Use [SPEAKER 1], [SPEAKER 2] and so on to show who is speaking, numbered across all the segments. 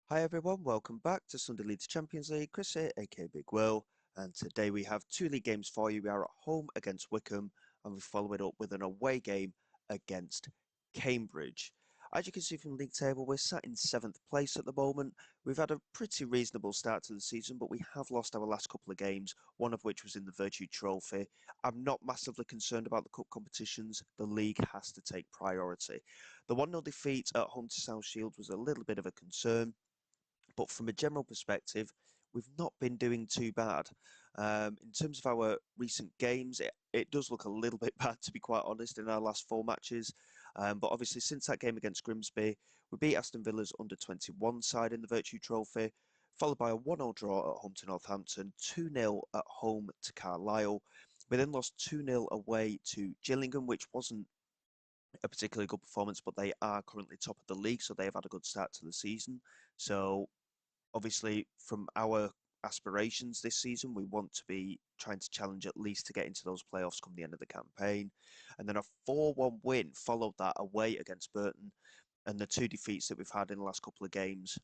[SPEAKER 1] Hi everyone, welcome back to Sunday Leeds Champions League. Chris here, aka Big Will, and today we have two league games for you. We are at home against Wycombe, and we follow it up with an away game against Cambridge. As you can see from the league table, we're sat in 7th place at the moment. We've had a pretty reasonable start to the season, but we have lost our last couple of games, one of which was in the Virtue Trophy. I'm not massively concerned about the cup competitions. The league has to take priority. The 1-0 defeat at home to South Shields was a little bit of a concern. But from a general perspective, we've not been doing too bad. In terms of our recent games, it does look a little bit bad, to be quite honest, in our last 4 matches. But obviously, since that game against Grimsby, we beat Aston Villa's under-21 side in the Virtue Trophy, followed by a 1-0 draw at home to Northampton, 2-0 at home to Carlisle. We then lost 2-0 away to Gillingham, which wasn't a particularly good performance, but they are currently top of the league, so they have had a good start to the season. So obviously, from our aspirations this season, we want to be trying to challenge at least to get into those playoffs come the end of the campaign. And then a 4-1 win followed that away against Burton. And the two defeats that we've had in the last couple of games,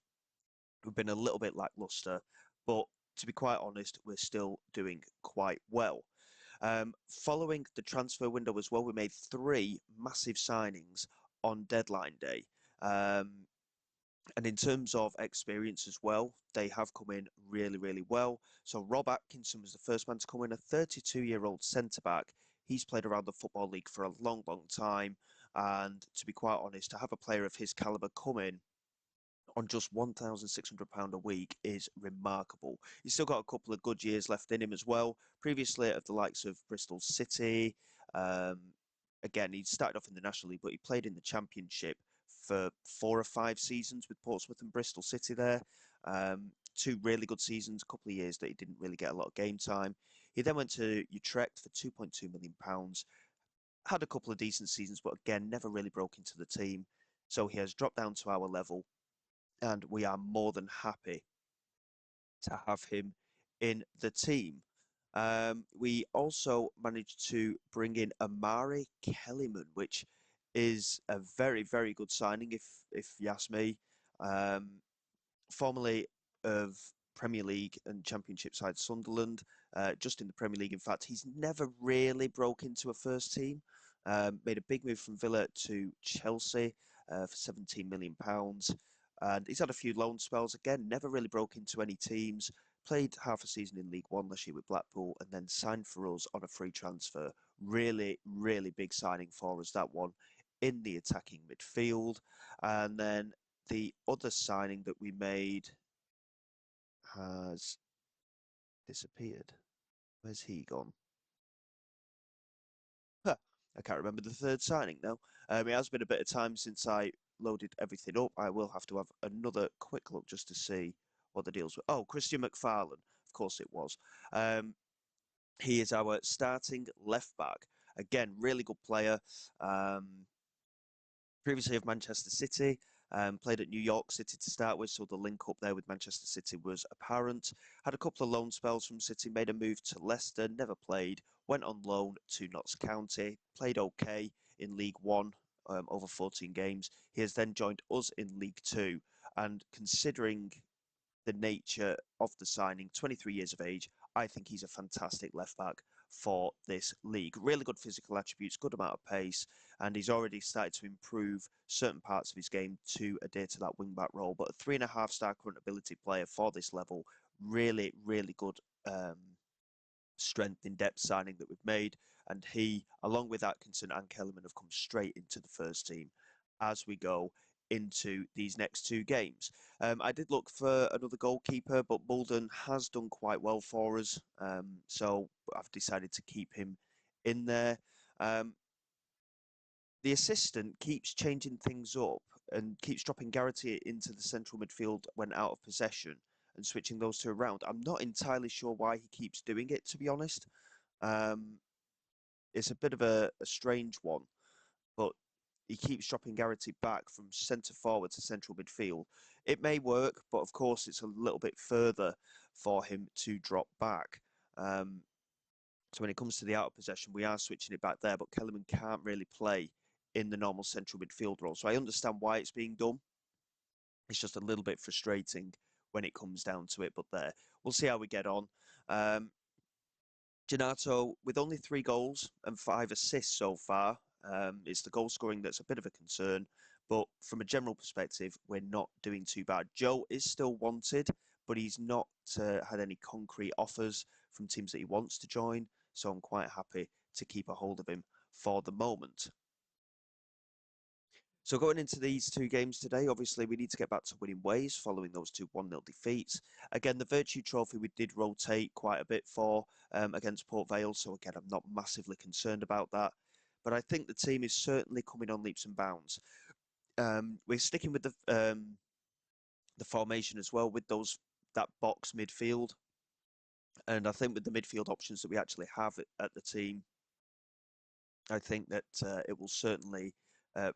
[SPEAKER 1] we've been a little bit lackluster. But to be quite honest, we're still doing quite well. Following the transfer window as well, we made three massive signings on deadline day. And in terms of experience as well, they have come in really, really well. So Rob Atkinson was the first man to come in, a 32-year-old centre-back. He's played around the Football League for a long, long time. And to be quite honest, to have a player of his calibre come in on just £1,600 a week is remarkable. He's still got a couple of good years left in him as well. Previously of the likes of Bristol City. Um, Again, he started off in the National League, but he played in the Championship for 4 or 5 seasons with Portsmouth and Bristol City there. Two really good seasons, a couple of years that he didn't really get a lot of game time. He then went to Utrecht for £2.2 million, had a couple of decent seasons, but again, never really broke into the team. So he has dropped down to our level, and we are more than happy to have him in the team. We also managed to bring in Amari Kellyman, which is a very, very good signing, if you ask me. Um, Formerly of Premier League and Championship side Sunderland, just in the Premier League. In fact, he's never really broke into a first team. Made a big move from Villa to Chelsea for £17 million. And he's had a few loan spells. Again, never really broke into any teams. Played half a season in League One last year with Blackpool and then signed for us on a free transfer. Really, really big signing for us, that one, in the attacking midfield. And then the other signing that we made has disappeared. Where's he gone? Huh, I can't remember the third signing now. It has been a bit of time since I loaded everything up. I will have to have another quick look just to see what the deals were. Oh, Christian McFarlane. Of course it was. Um, he is our starting left back. Again, really good player. Um, Previously of Manchester City, played at New York City to start with, so the link up there with Manchester City was apparent. Had a couple of loan spells from City, made a move to Leicester, never played, went on loan to Notts County, played okay in League One over 14 games. He has then joined us in League Two, and considering the nature of the signing, 23 years of age, I think he's a fantastic left back for this league. Really good physical attributes, good amount of pace, and he's already started to improve certain parts of his game to adhere to that wing back role. But a 3.5-star current ability player for this level, really, really good strength in depth signing that we've made. And he, along with Atkinson and Kellerman, have come straight into the first team as we go into these next two games. I did look for another goalkeeper, but Mulden has done quite well for us. So I've decided to keep him in there. Um, the assistant keeps changing things up and keeps dropping Garrity into the central midfield when out of possession and switching those two around. I'm not entirely sure why he keeps doing it, to be honest. Um, it's a bit of a strange one, but he keeps dropping Garrity back from centre forward to central midfield. It may work, but of course it's a little bit further for him to drop back. Um, so when it comes to the out of possession, we are switching it back there, but Kellerman can't really play in the normal central midfield role. So I understand why it's being done. It's just a little bit frustrating when it comes down to it. But there, we'll see how we get on. Um, Gennaro, with only 3 goals and 5 assists so far, it's the goal scoring that's a bit of a concern. But from a general perspective, we're not doing too bad. Joe is still wanted, but he's not had any concrete offers from teams that he wants to join. So I'm quite happy to keep a hold of him for the moment. So going into these 2 games today, obviously we need to get back to winning ways following those 2 1-0 defeats. Again, the Virtue Trophy we did rotate quite a bit for against Port Vale, so again, I'm not massively concerned about that. But I think the team is certainly coming on leaps and bounds. We're sticking with the formation as well with that box midfield, and I think with the midfield options that we actually have at the team, I think that it will certainly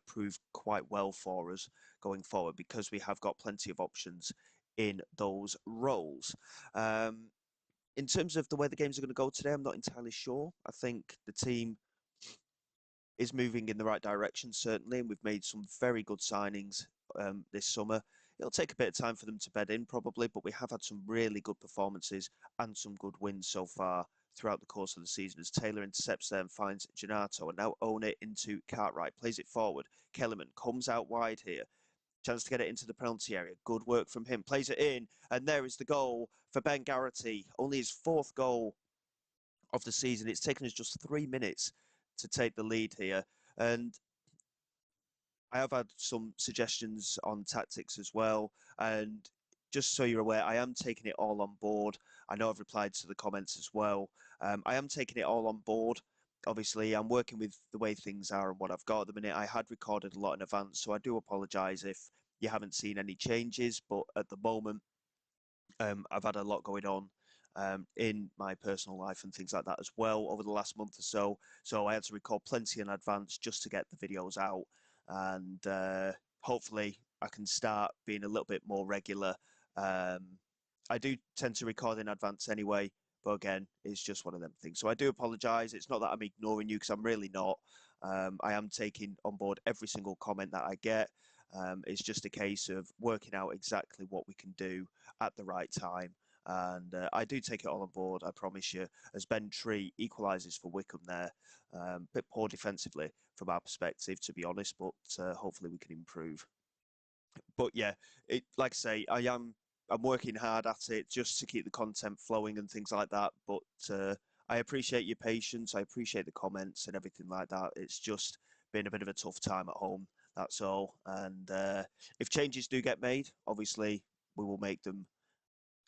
[SPEAKER 1] prove quite well for us going forward because we have got plenty of options in those roles. In terms of the way the games are going to go today, I'm not entirely sure. I think the team is moving in the right direction, certainly, and we've made some very good signings this summer. It'll take a bit of time for them to bed in, probably, but we have had some really good performances and some good wins so far throughout the course of the season as Taylor intercepts there and finds Gennaro and now own it into Cartwright, plays it forward. Kellerman comes out wide here. Chance to get it into the penalty area. Good work from him. Plays it in, and there is the goal for Ben Garrity. Only his 4th goal of the season. It's taken us just 3 minutes to take the lead here. And I have had some suggestions on tactics as well. And just so you're aware, I am taking it all on board. I know I've replied to the comments as well. I am taking it all on board. Obviously, I'm working with the way things are and what I've got at the minute. I had recorded a lot in advance, so I do apologise if you haven't seen any changes. But at the moment, I've had a lot going on in my personal life and things like that as well over the last month or so. So I had to record plenty in advance just to get the videos out. And hopefully I can start being a little bit more regular. Um, I do tend to record in advance anyway, but again, it's just one of them things. So I do apologise. It's not that I'm ignoring you because I'm really not. I am taking on board every single comment that I get. It's just a case of working out exactly what we can do at the right time. And I do take it all on board, I promise you, as Ben Tree equalises for Wycombe there. Bit poor defensively from our perspective, to be honest, but hopefully we can improve. But yeah, like I say, I'm working hard at it just to keep the content flowing and things like that. But I appreciate your patience. I appreciate the comments and everything like that. It's just been a bit of a tough time at home. That's all. And if changes do get made, obviously we will make them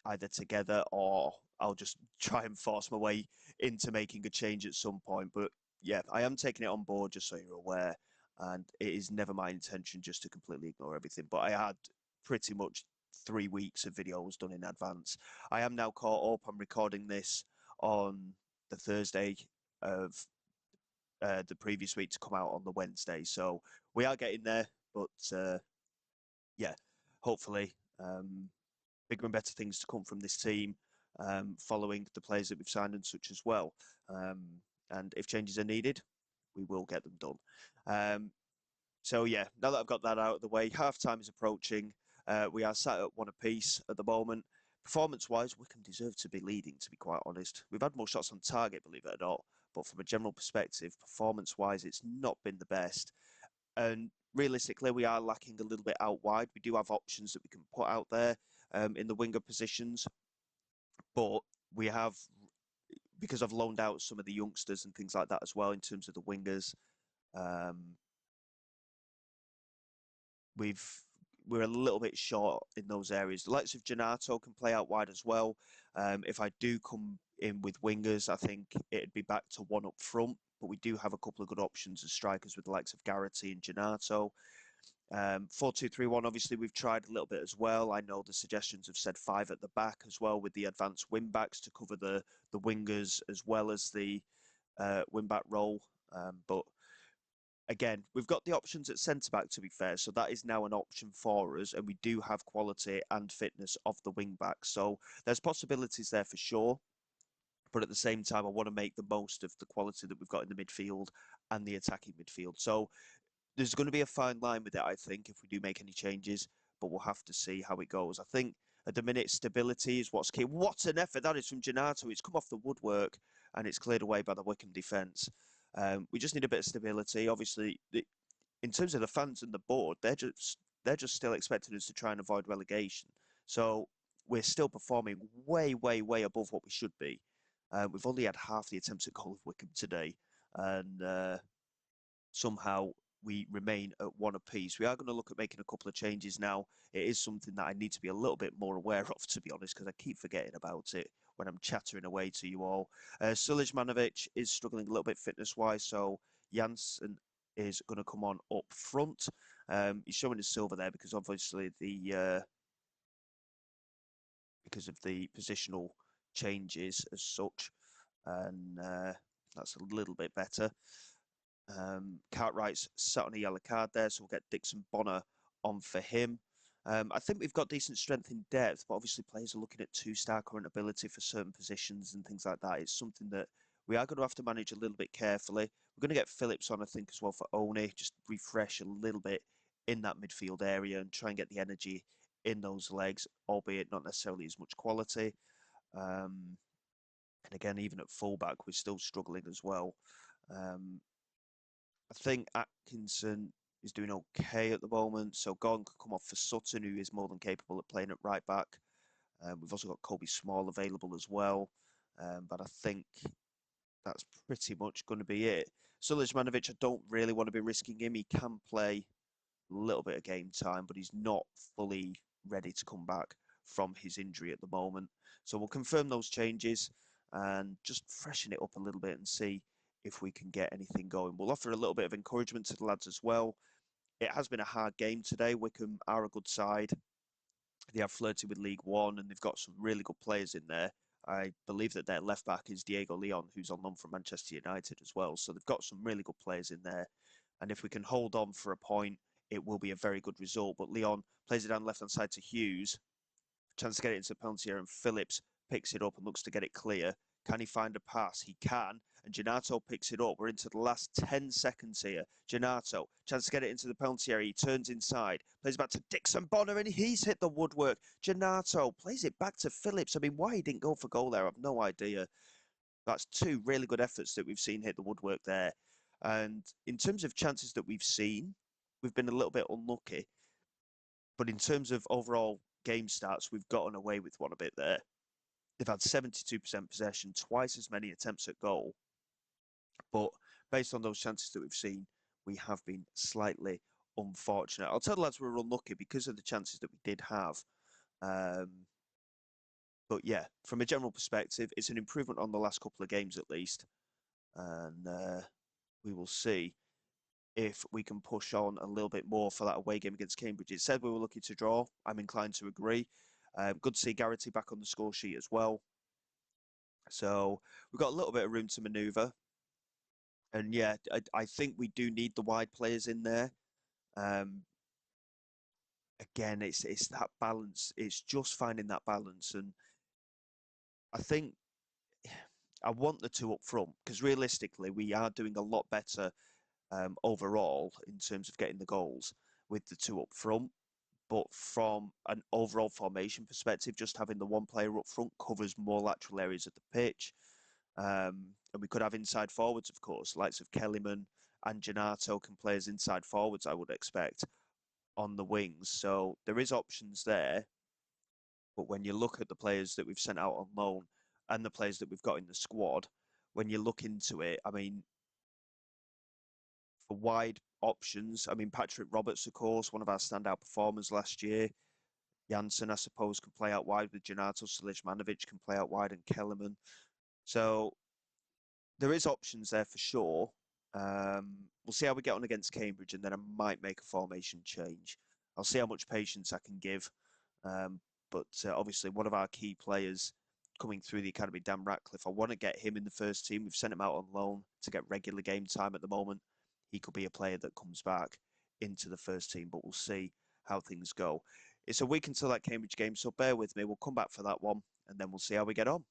[SPEAKER 1] either together or I'll just try and force my way into making a change at some point. But yeah, I am taking it on board just so you're aware. And it is never my intention just to completely ignore everything. But I had pretty much 3 weeks of videos done in advance. I am now caught up. I'm recording this on the Thursday of the previous week to come out on the Wednesday. So we are getting there. But yeah, hopefully bigger and better things to come from this team following the players that we've signed and such as well. And if changes are needed, we will get them done. So yeah, now that I've got that out of the way, half time is approaching. We are sat at 1 apiece at the moment. Performance-wise, Wycombe deserve to be leading, to be quite honest. We've had more shots on target, believe it or not, but from a general perspective, performance-wise, it's not been the best. And realistically, we are lacking a little bit out wide. We do have options that we can put out there in the winger positions, but we have, because I've loaned out some of the youngsters and things like that as well in terms of the wingers. Um, we've we're a little bit short in those areas. The likes of Gennaro can play out wide as well. If I do come in with wingers, I think it'd be back to 1 up front. But we do have a couple of good options as strikers with the likes of Garrity and Gennaro. 4-2-3-1, obviously, we've tried a little bit as well. I know the suggestions have said 5 at the back as well with the advanced wing backs to cover the wingers as well as the wing back role. But again, we've got the options at centre back, to be fair. So that is now an option for us. And we do have quality and fitness of the wing backs. So there's possibilities there for sure. But at the same time, I want to make the most of the quality that we've got in the midfield and the attacking midfield. So there's going to be a fine line with it, I think, if we do make any changes. but we'll have to see how it goes. I think at the minute, stability is what's key. What an effort that is from Gennaro. It's come off the woodwork and it's cleared away by the Wycombe defence. We just need a bit of stability. Obviously, in terms of the fans and the board, they're just still expecting us to try and avoid relegation. So we're still performing way, way, way above what we should be. We've only had half the attempts at goal of Wycombe today, and somehow we remain at one apiece. We are going to look at making a couple of changes now. It is something that I need to be a little bit more aware of, to be honest, because I keep forgetting about it when I'm chattering away to you all. Sulijmanovic is struggling a little bit fitness-wise, so Janssen is going to come on up front. He's showing his silver there because obviously because of the positional changes as such, and that's a little bit better. Cartwright's sat on a yellow card there, so we'll get Dixon Bonner on for him. I think we've got decent strength in depth, but obviously players are looking at two-star current ability for certain positions and things like that. It's something that we are going to have to manage a little bit carefully. We're going to get Phillips on, I think, as well for Oni, just refresh a little bit in that midfield area and try and get the energy in those legs, albeit not necessarily as much quality. And again, even at fullback, we're still struggling as well. I think Atkinson is doing okay at the moment. So Gordon could come off for Sutton, who is more than capable of playing at right back. We've also got Kobe Small available as well. But I think that's pretty much going to be it. Sulijmanovic, I don't really want to be risking him. He can play a little bit of game time, but he's not fully ready to come back from his injury at the moment. So we'll confirm those changes and just freshen it up a little bit and see if we can get anything going. We'll offer a little bit of encouragement to the lads as well. It has been a hard game today. Wycombe are a good side. They have flirted with League One and they've got some really good players in there. I believe that their left back is Diego Leon, who's on loan from Manchester United as well. So they've got some really good players in there. And if we can hold on for a point, it will be a very good result. But Leon plays it down left-hand side to Hughes. Chance to get it into the penalty area, and Phillips picks it up and looks to get it clear. Can he find a pass? He can. And Gennaro picks it up. We're into the last 10 seconds here. Gennaro, chance to get it into the penalty area. He turns inside, plays back to Dixon Bonner, and he's hit the woodwork. Gennaro plays it back to Phillips. I mean, why he didn't go for goal there, I've no idea. That's two really good efforts that we've seen hit the woodwork there. And in terms of chances that we've seen, we've been a little bit unlucky. But in terms of overall game starts, we've gotten away with one a bit there. They've had 72% possession, twice as many attempts at goal. But based on those chances that we've seen, we have been slightly unfortunate. I'll tell the lads we're unlucky because of the chances that we did have. But yeah, from a general perspective, it's an improvement on the last couple of games at least. And we will see if we can push on a little bit more for that away game against Cambridge. It said we were looking to draw. I'm inclined to agree. Good to see Garrity back on the score sheet as well. So we've got a little bit of room to manoeuvre. And yeah, I think we do need the wide players in there. Again, it's that balance. It's just finding that balance. And I think I want the two up front because realistically, we are doing a lot better overall in terms of getting the goals with the two up front. But from an overall formation perspective, just having the one player up front covers more lateral areas of the pitch. And we could have inside forwards, of course, likes of Kellyman and Gennaro can play as inside forwards, I would expect, on the wings. So there is options there. But when you look at the players that we've sent out on loan and the players that we've got in the squad, when you look into it, I mean, for wide options, I mean, Patrick Roberts, of course, one of our standout performers last year. Janssen, I suppose, can play out wide with Gennaro. Sulijmanovic can play out wide and Kellerman. So there is options there for sure. We'll see how we get on against Cambridge, and then I might make a formation change. I'll see how much patience I can give. But obviously, one of our key players coming through the academy, Dan Ratcliffe, I want to get him in the first team. We've sent him out on loan to get regular game time at the moment. He could be a player that comes back into the first team, but we'll see how things go. It's a week until that Cambridge game, so bear with me. We'll come back for that one, and then we'll see how we get on.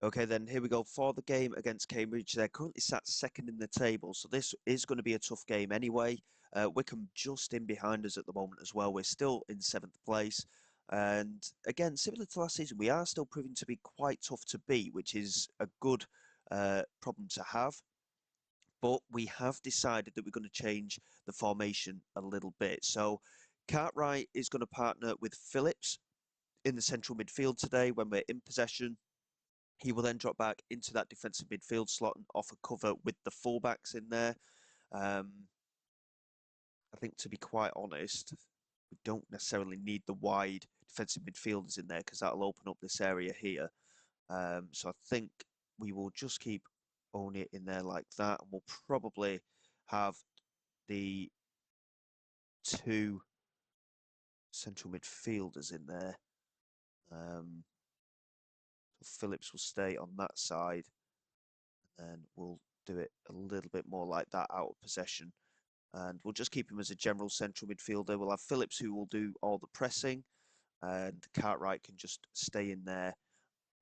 [SPEAKER 1] Okay, then here we go for the game against Cambridge. They're currently sat second in the table, so this is going to be a tough game anyway. Wycombe just in behind us at the moment as well. We're still in seventh place. And again, similar to last season, we are still proving to be quite tough to beat, which is a good problem to have. But we have decided that we're going to change the formation a little bit. So Cartwright is going to partner with Phillips in the central midfield today when we're in possession. He will then drop back into that defensive midfield slot and offer cover with the fullbacks in there. Um, I think, to be quite honest, we don't necessarily need the wide defensive midfielders in there because that'll open up this area here. So I think we will just keep owning it in there like that, and we'll probably have the two central midfielders in there. Um, Phillips will stay on that side, and we'll do it a little bit more like that out of possession. And we'll just keep him as a general central midfielder. We'll have Phillips who will do all the pressing, and Cartwright can just stay in there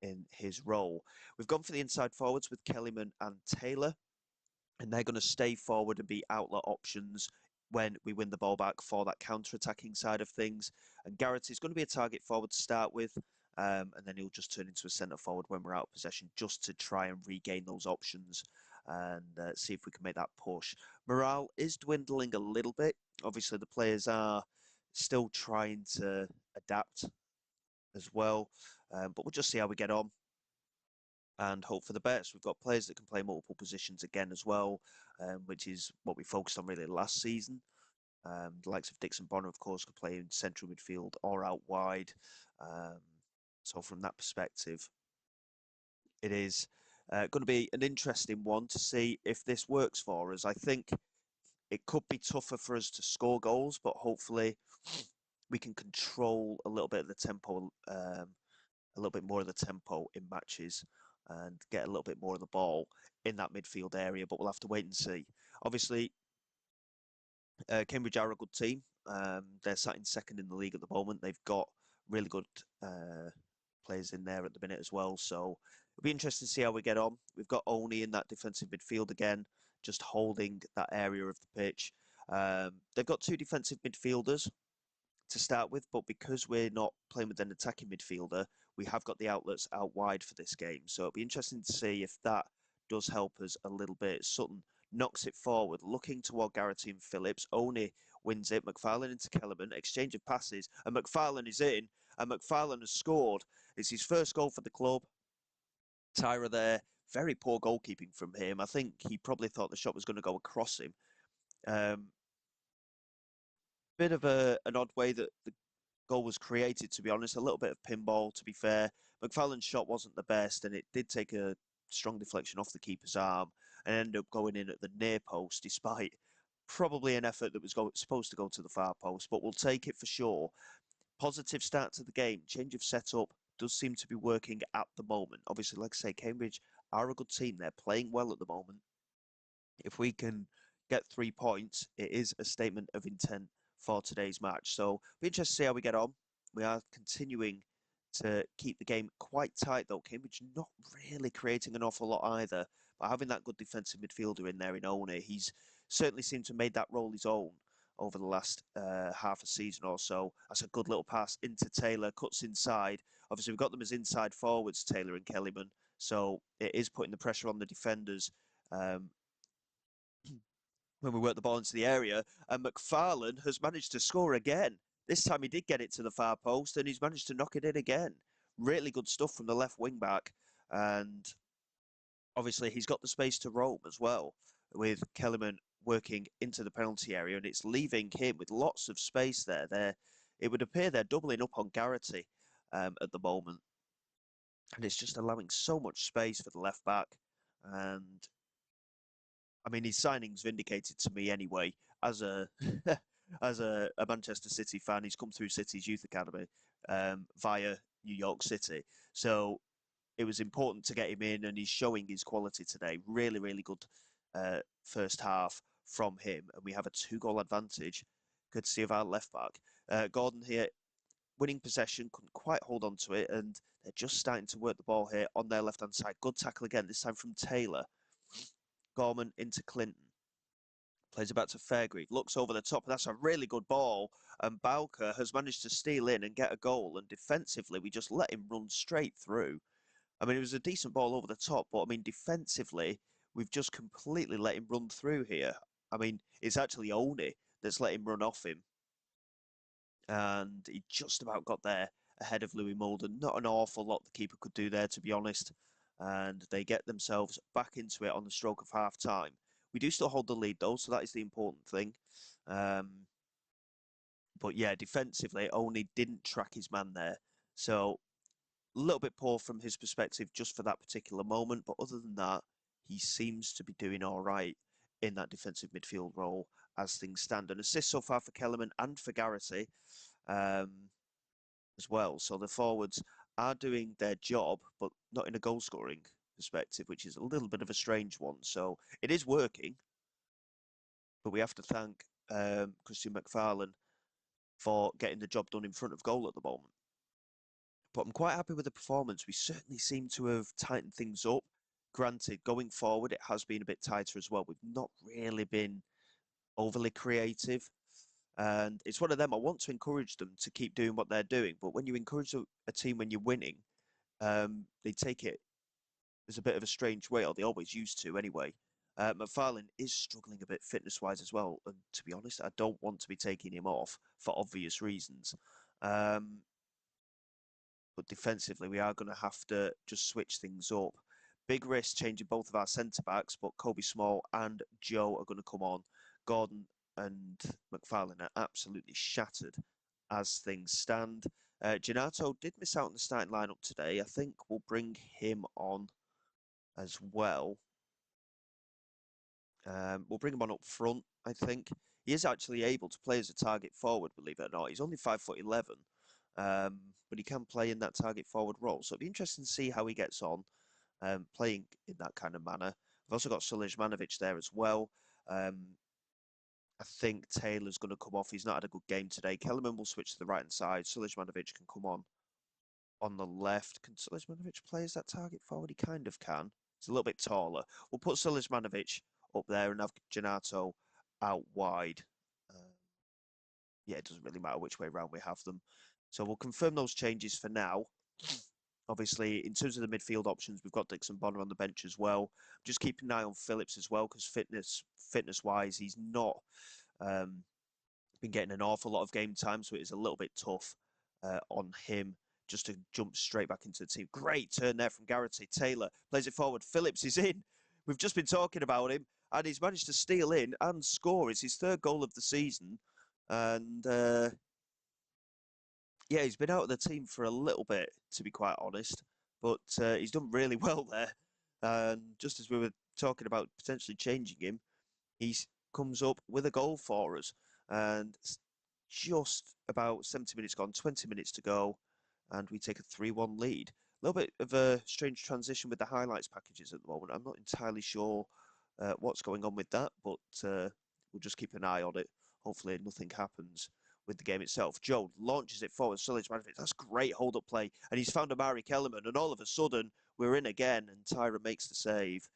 [SPEAKER 1] in his role. We've gone for the inside forwards with Kellyman and Taylor, and they're going to stay forward and be outlet options when we win the ball back for that counter-attacking side of things. And Garrett is going to be a target forward to start with, and then he'll just turn into a centre forward when we're out of possession, just to try and regain those options and see if we can make that push. Morale is dwindling a little bit. Obviously, the players are still trying to adapt as well, but we'll just see how we get on and hope for the best. We've got players that can play multiple positions again as well, which is what we focused on really last season. The likes of Dixon Bonner, of course, could play in central midfield or out wide. Um, so from that perspective, it is going to be an interesting one to see if this works for us. I think it could be tougher for us to score goals, but hopefully we can control a little bit of the tempo, a little bit more of the tempo in matches and get a little bit more of the ball in that midfield area, but we'll have to wait and see. Obviously, Cambridge are a good team. They're sat in second in the league at the moment. They've got really good players in there at the minute as well. So it'll be interesting to see how we get on. We've got Oni in that defensive midfield again, just holding that area of the pitch. They've got two defensive midfielders to start with, but because we're not playing with an attacking midfielder, we have got the outlets out wide for this game. So it'll be interesting to see if that does help us a little bit. Sutton knocks it forward, looking toward Garrity and Phillips. Oni wins it. McFarlane into Kellerman. Exchange of passes, and McFarlane is in, and McFarlane has scored. It's his first goal for the club. Tyra there, very poor goalkeeping from him. I think he probably thought the shot was going to go across him. Bit of an odd way that the goal was created, to be honest. A little bit of pinball, to be fair. McFarlane's shot wasn't the best, and it did take a strong deflection off the keeper's arm and ended up going in at the near post, despite probably an effort that was supposed to go to the far post. But we'll take it for sure. Positive start to the game. Change of setup does seem to be working at the moment. Obviously, like I say, Cambridge are a good team. They're playing well at the moment. If we can get 3 points, it is a statement of intent for today's match. So be interested to see how we get on. We are continuing to keep the game quite tight, though. Cambridge not really creating an awful lot either. But having that good defensive midfielder in there in One, he's certainly seemed to have made that role his own over the last half a season or so. That's a good little pass into Taylor, cuts inside. Obviously, we've got them as inside forwards, Taylor and Kellyman. So it is putting the pressure on the defenders. When we work the ball into the area, and McFarlane has managed to score again. This time he did get it to the far post, and he's managed to knock it in again. Really good stuff from the left wing back, and obviously he's got the space to roam as well, with Kellerman working into the penalty area, and it's leaving him with lots of space there. It would appear they're doubling up on Garrity at the moment, and it's just allowing so much space for the left back, and I mean, his signing's vindicated to me anyway. As a as a Manchester City fan, he's come through City's youth academy via New York City. So it was important to get him in, and he's showing his quality today. Really, really good first half from him, and we have a 2-goal advantage, courtesy of our left back. Gordon here, winning possession, couldn't quite hold on to it, and They're just starting to work the ball here on their left-hand side. Good tackle again, this time from Taylor. Gorman into Clinton. Plays it back to Fairgrieve. Looks over the top. That's a really good ball. And Bowker has managed to steal in and get a goal. And defensively, we just let him run straight through. I mean, it was a decent ball over the top, but I mean, defensively, we've just completely let him run through here. I mean, it's actually Oni that's let him run off him. And he just about got there ahead of Louis Molden. Not an awful lot the keeper could do there, to be honest. And they get themselves back into it on the stroke of half time. We do still hold the lead, though, so that is the important thing. But yeah, defensively, Oni didn't track his man there. So a little bit poor from his perspective just for that particular moment. But other than that, he seems to be doing all right in that defensive midfield role as things stand. An assist so far for Kellerman and for Garrity as well. So the forwards are doing their job, but not in a goal scoring perspective, which is a little bit of a strange one. So it is working, but we have to thank Christian McFarlane for getting the job done in front of goal at the moment. But I'm quite happy with the performance. We certainly seem to have tightened things up. Granted, going forward, it has been a bit tighter as well. We've not really been overly creative. And it's one of them, I want to encourage them to keep doing what they're doing. But when you encourage a team when you're winning, they take it as a bit of a strange way, or they always used to anyway. McFarlane is struggling a bit fitness-wise as well. And to be honest, I don't want to be taking him off for obvious reasons. But defensively, we are going to have to just switch things up. Big risk changing both of our centre-backs, but Kobe Small and Joe are going to come on. Gordon and McFarlane are absolutely shattered as things stand. Ginato did miss out on the starting lineup today. I think we'll bring him on as well. We'll bring him on up front, I think. He is actually able to play as a target forward, believe it or not. He's only 5'11", but he can play in that target forward role. So it'll be interesting to see how he gets on playing in that kind of manner. I've also got Sulijmanovic there as well. I think Taylor's going to come off. He's not had a good game today. Kellerman will switch to the right-hand side. Sulijmanovic can come on the left. Can Sulijmanovic play as that target forward? He kind of can. He's a little bit taller. We'll put Sulijmanovic up there and have Ginato out wide. Yeah, it doesn't really matter which way around we have them. So we'll confirm those changes for now. Obviously, in terms of the midfield options, we've got Dixon Bonner on the bench as well. Just keep an eye on Phillips as well, because fitness-wise, he's not been getting an awful lot of game time, so it is a little bit tough on him just to jump straight back into the team. Great turn there from Garrity. Taylor plays it forward. Phillips is in. We've just been talking about him, and he's managed to steal in and score. It's his third goal of the season, and yeah, he's been out of the team for a little bit, to be quite honest, but he's done really well there. And just as we were talking about potentially changing him, he comes up with a goal for us. And just about 70 minutes gone, 20 minutes to go, and we take a 3-1 lead. A little bit of a strange transition with the highlights packages at the moment. I'm not entirely sure what's going on with that, but we'll just keep an eye on it. Hopefully nothing happens with the game itself. Joe launches it forward. Sulijmanovic, that's great hold-up play. And he's found Amari Kellerman, and all of a sudden, we're in again, and Tyra makes the save.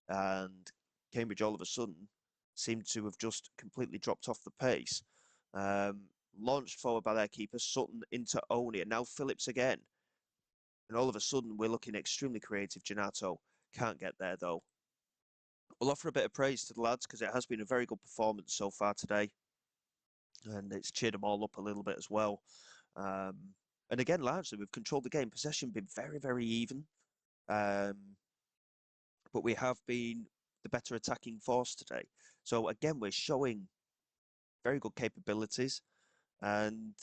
[SPEAKER 1] And Cambridge, all of a sudden, seemed to have just completely dropped off the pace. Launched forward by their keeper, Sutton into Oni, and now Phillips again. And all of a sudden, we're looking extremely creative. Ginato can't get there, though. We'll offer a bit of praise to the lads, because it has been a very good performance so far today. And it's cheered them all up a little bit as well. And again, largely, we've controlled the game. Possession been very, very even. But we have been the better attacking force today. So again, we're showing very good capabilities. And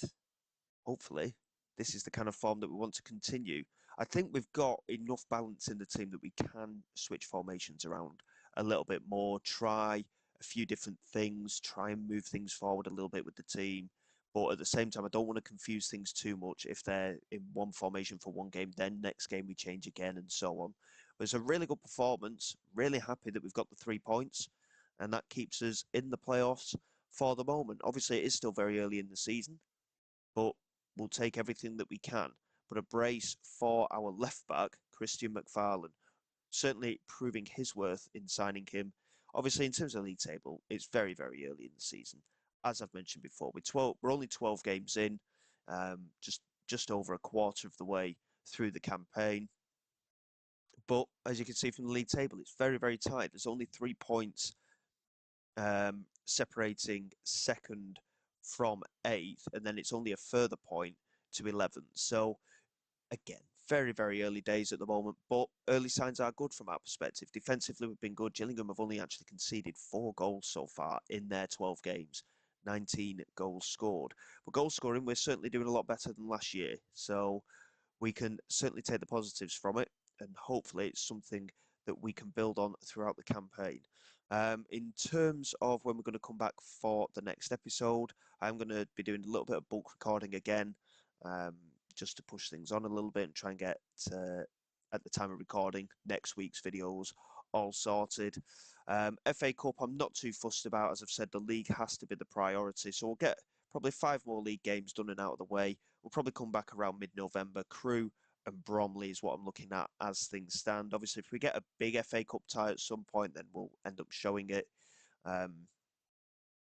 [SPEAKER 1] hopefully, this is the kind of form that we want to continue. I think we've got enough balance in the team that we can switch formations around a little bit more, try a few different things, try and move things forward a little bit with the team. But at the same time, I don't want to confuse things too much. If they're in one formation for one game, then next game we change again and so on. But it's a really good performance. Really happy that we've got the 3 points. And that keeps us in the playoffs for the moment. Obviously, it is still very early in the season, but we'll take everything that we can. but a brace for our left back, Christian McFarlane. Certainly proving his worth in signing him. Obviously, in terms of the league table, it's very, very early in the season. As I've mentioned before, we're only 12 games in, just over a quarter of the way through the campaign. But as you can see from the league table, it's very, very tight. There's only 3 points separating second from eighth, and then it's only a further point to 11th. So again, very, very early days at the moment, but early signs are good from our perspective. Defensively, we've been good. Gillingham have only actually conceded 4 goals so far in their 12 games, 19 goals scored. But goal scoring, we're certainly doing a lot better than last year. So we can certainly take the positives from it, and hopefully it's something that we can build on throughout the campaign. In terms of when we're going to come back for the next episode, I'm going to be doing a little bit of bulk recording again, just to push things on a little bit and try and get, at the time of recording, next week's videos all sorted. FA Cup, I'm not too fussed about. As I've said, the league has to be the priority, so we'll get probably 5 more league games done and out of the way. We'll probably come back around mid-November. Crewe and Bromley is what I'm looking at as things stand. Obviously, if we get a big FA Cup tie at some point, then we'll end up showing it. But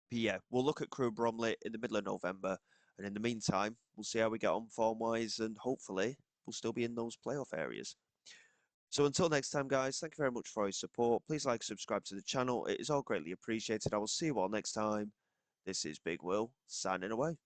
[SPEAKER 1] yeah, we'll look at Crewe and Bromley in the middle of November. And in the meantime, we'll see how we get on form-wise, and hopefully we'll still be in those playoff areas. So until next time, guys, thank you very much for your support. Please like, subscribe to the channel. It is all greatly appreciated. I will see you all next time. This is Big Will, signing away.